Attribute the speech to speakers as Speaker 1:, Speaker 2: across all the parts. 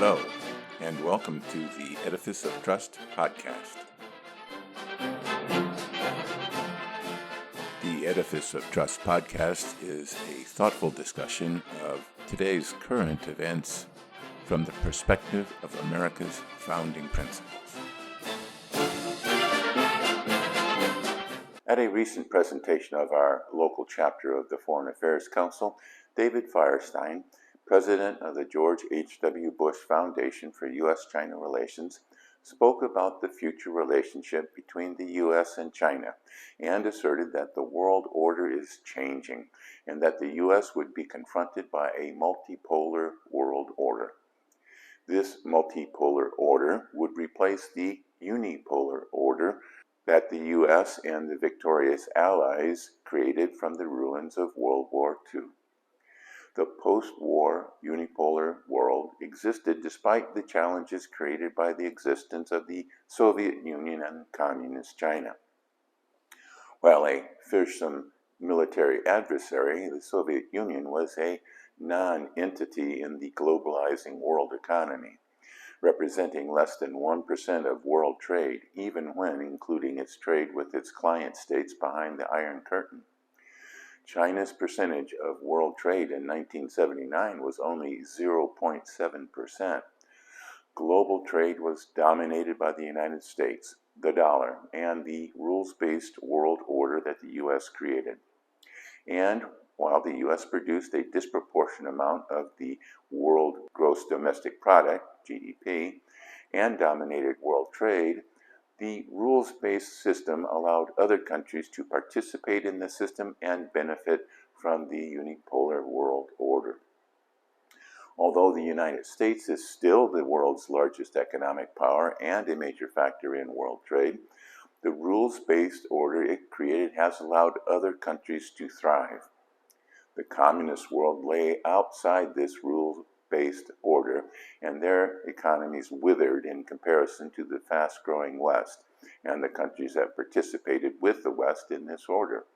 Speaker 1: Hello, and welcome to the Edifice of Trust podcast. The Edifice of Trust podcast is a thoughtful discussion of today's current events from the perspective of America's founding principles. At a recent presentation of our local chapter of the Foreign Affairs Council, David Firestein, president of the George H.W. Bush Foundation for U.S.-China Relations, spoke about the future relationship between the U.S. and China and asserted that the world order is changing and that the U.S. would be confronted by a multipolar world order. This multipolar order would replace the unipolar order that the U.S. and the victorious allies created from the ruins of World War II. The post-war unipolar world existed despite the challenges created by the existence of the Soviet Union and Communist China. While a fearsome military adversary, the Soviet Union was a non-entity in the globalizing world economy, representing less than 1% of world trade, even when including its trade with its client states behind the Iron Curtain. China's percentage of world trade in 1979 was only 0.7%. Global trade was dominated by the United States, the dollar, and the rules-based world order that the U.S. created. And while the U.S. produced a disproportionate amount of the world gross domestic product, GDP, and dominated world trade, the rules-based system allowed other countries to participate in the system and benefit from the unipolar world order. Although the United States is still the world's largest economic power and a major factor in world trade, the rules-based order it created has allowed other countries to thrive. The communist world lay outside this rules-based order, and their economies withered in comparison to the fast-growing West and the countries that participated with the West in this order.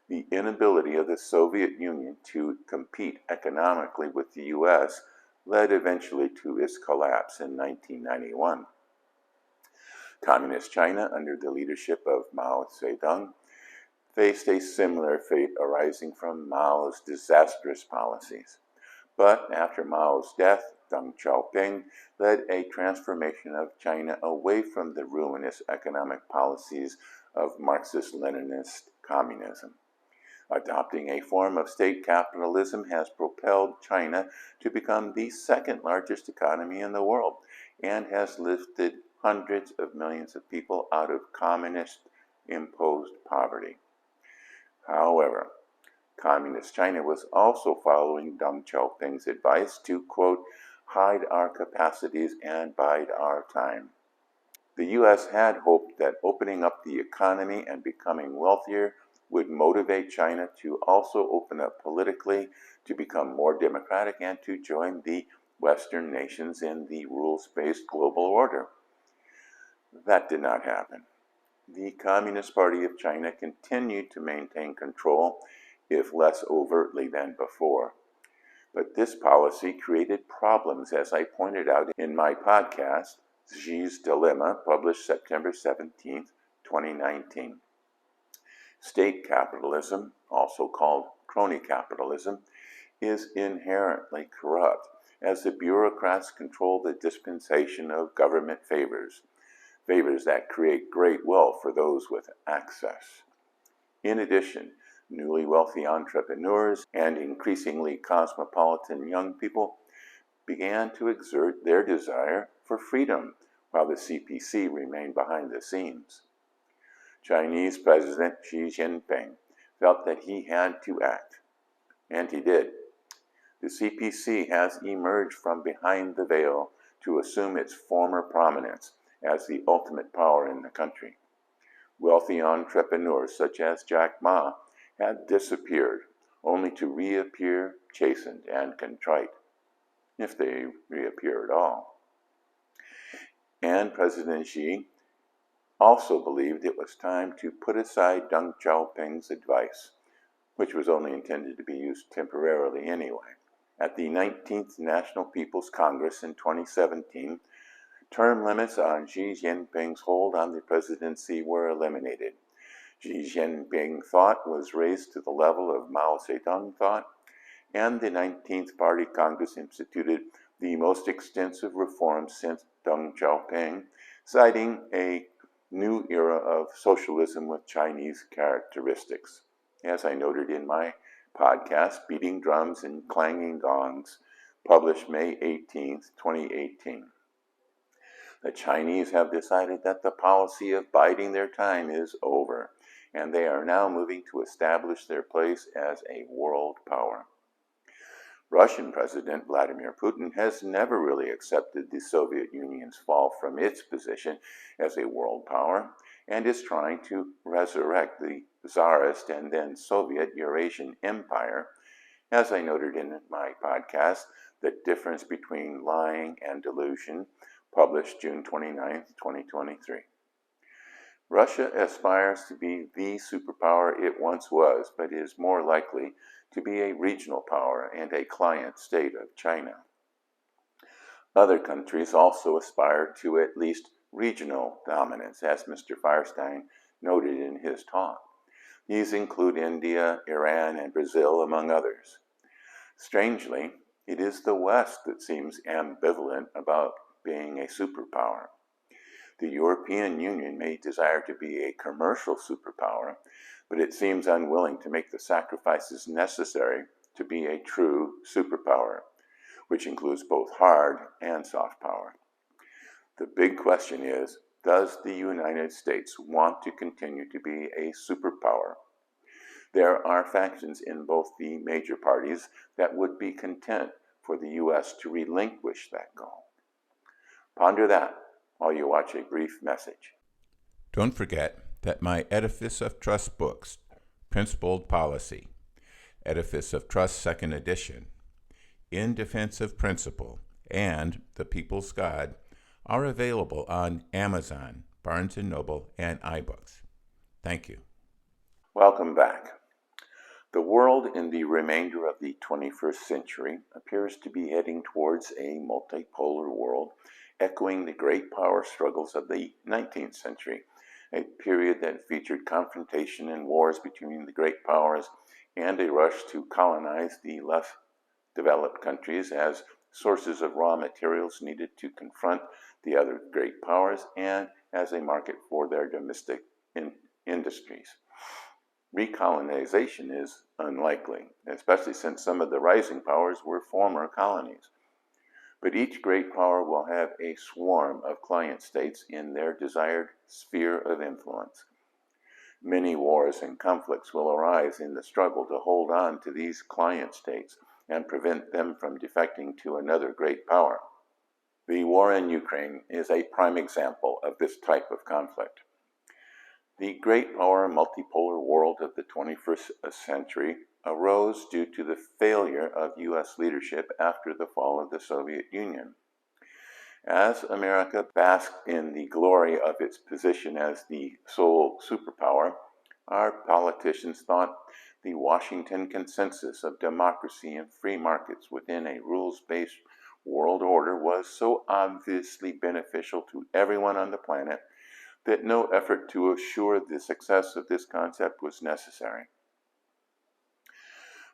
Speaker 1: The inability of the Soviet Union to compete economically with the U.S. led eventually to its collapse in 1991. Communist China, under the leadership of Mao Zedong, faced a similar fate arising from Mao's disastrous policies. But after Mao's death, Deng Xiaoping led a transformation of China away from the ruinous economic policies of Marxist-Leninist communism. Adopting a form of state capitalism has propelled China to become the second largest economy in the world and has lifted hundreds of millions of people out of communist-imposed poverty. However, Communist China was also following Deng Xiaoping's advice to, quote, hide our capacities and bide our time. The U.S. had hoped that opening up the economy and becoming wealthier would motivate China to also open up politically, to become more democratic, and to join the Western nations in the rules-based global order. That did not happen. The Communist Party of China continued to maintain control, if less overtly than before. But this policy created problems, as I pointed out in my podcast, Xi's Dilemma, published September 17, 2019. State capitalism, also called crony capitalism, is inherently corrupt, as the bureaucrats control the dispensation of government favors that create great wealth for those with access. In addition, newly wealthy entrepreneurs and increasingly cosmopolitan young people began to exert their desire for freedom, while the CPC remained behind the scenes. Chinese President Xi Jinping felt that he had to act, and he did. The CPC has emerged from behind the veil to assume its former prominence as the ultimate power in the country. Wealthy entrepreneurs such as Jack Ma had disappeared, only to reappear chastened and contrite, if they reappear at all. And President Xi also believed it was time to put aside Deng Xiaoping's advice, which was only intended to be used temporarily anyway, At the 19th National People's Congress in 2017, term limits on Xi Jinping's hold on the presidency were eliminated. Xi Jinping thought was raised to the level of Mao Zedong thought, and the 19th Party Congress instituted the most extensive reforms since Deng Xiaoping, citing a new era of socialism with Chinese characteristics. As I noted in my podcast, Beating Drums and Clanging Gongs, published May 18, 2018. The Chinese have decided that the policy of biding their time is over, and they are now moving to establish their place as a world power. Russian President Vladimir Putin has never really accepted the Soviet Union's fall from its position as a world power and is trying to resurrect the Tsarist and then Soviet Eurasian Empire. As I noted in my podcast, The Difference Between Lying and Delusion, published June 29, 2023. Russia aspires to be the superpower it once was, but is more likely to be a regional power and a client state of China. Other countries also aspire to at least regional dominance, as Mr. Firestein noted in his talk. These include India, Iran, and Brazil, among others. Strangely, it is the West that seems ambivalent about being a superpower. The European Union may desire to be a commercial superpower, but it seems unwilling to make the sacrifices necessary to be a true superpower, which includes both hard and soft power. The big question is, does the United States want to continue to be a superpower? There are factions in both the major parties that would be content for the U.S. to relinquish that goal. Ponder that while you watch a brief message.
Speaker 2: Don't forget that my Edifice of Trust books, Principled Policy, Edifice of Trust 2nd edition, In Defense of Principle, and The People's God are available on Amazon, Barnes & Noble, and iBooks. Thank you.
Speaker 1: Welcome back. The world in the remainder of the 21st century appears to be heading towards a multipolar world, echoing the great power struggles of the 19th century, a period that featured confrontation and wars between the great powers and a rush to colonize the less developed countries as sources of raw materials needed to confront the other great powers and as a market for their domestic industries. Recolonization is unlikely, especially since some of the rising powers were former colonies. But each great power will have a swarm of client states in their desired sphere of influence. Many wars and conflicts will arise in the struggle to hold on to these client states and prevent them from defecting to another great power. The war in Ukraine is a prime example of this type of conflict. The great power multipolar world of the 21st century arose due to the failure of U.S. leadership after the fall of the Soviet Union. As America basked in the glory of its position as the sole superpower, our politicians thought the Washington consensus of democracy and free markets within a rules-based world order was so obviously beneficial to everyone on the planet that no effort to assure the success of this concept was necessary.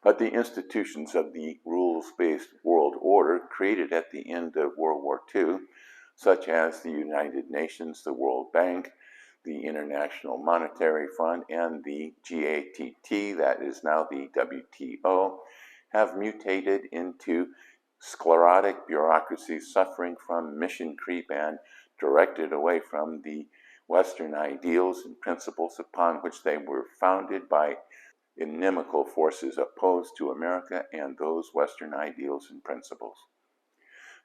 Speaker 1: But the institutions of the rules-based world order created at the end of World War II, such as the United Nations, the World Bank, the International Monetary Fund, and the GATT, that is now the WTO, have mutated into sclerotic bureaucracies suffering from mission creep and directed away from the Western ideals and principles upon which they were founded by inimical forces opposed to America and those Western ideals and principles.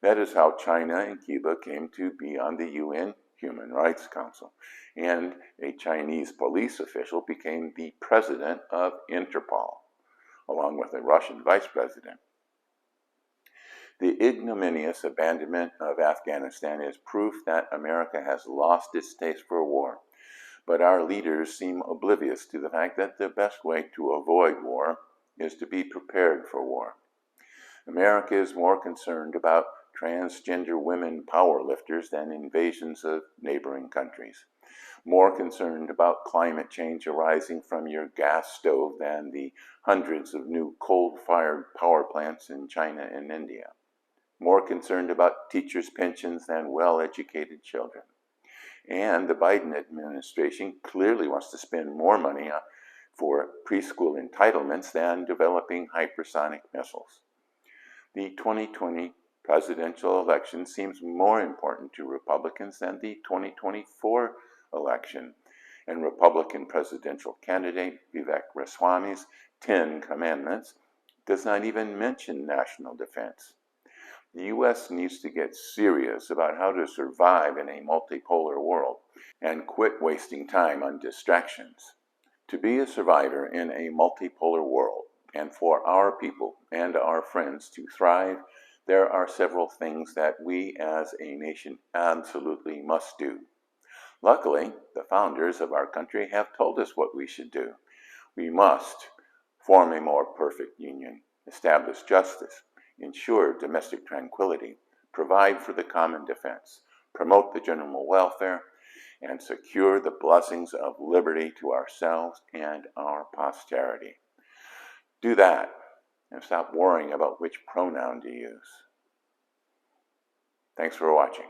Speaker 1: That is how China and Cuba came to be on the UN Human Rights Council, and a Chinese police official became the president of Interpol, along with a Russian vice president. The ignominious abandonment of Afghanistan is proof that America has lost its taste for war, but our leaders seem oblivious to the fact that the best way to avoid war is to be prepared for war. America is more concerned about transgender women powerlifters than invasions of neighboring countries, more concerned about climate change arising from your gas stove than the hundreds of new coal-fired power plants in China and India, more concerned about teachers' pensions than well-educated children. And the Biden administration clearly wants to spend more money for preschool entitlements than developing hypersonic missiles. The 2020 presidential election seems more important to Republicans than the 2024 election, and Republican presidential candidate Vivek Ramaswamy's 10 Commandments does not even mention national defense. The U.S. needs to get serious about how to survive in a multipolar world and quit wasting time on distractions. To be a survivor in a multipolar world, and for our people and our friends to thrive, there are several things that we as a nation absolutely must do. Luckily, the founders of our country have told us what we should do. We must form a more perfect union, establish justice, ensure domestic tranquility, provide for the common defense, promote the general welfare, and secure the blessings of liberty to ourselves and our posterity. Do that and stop worrying about which pronoun to use. Thanks for watching.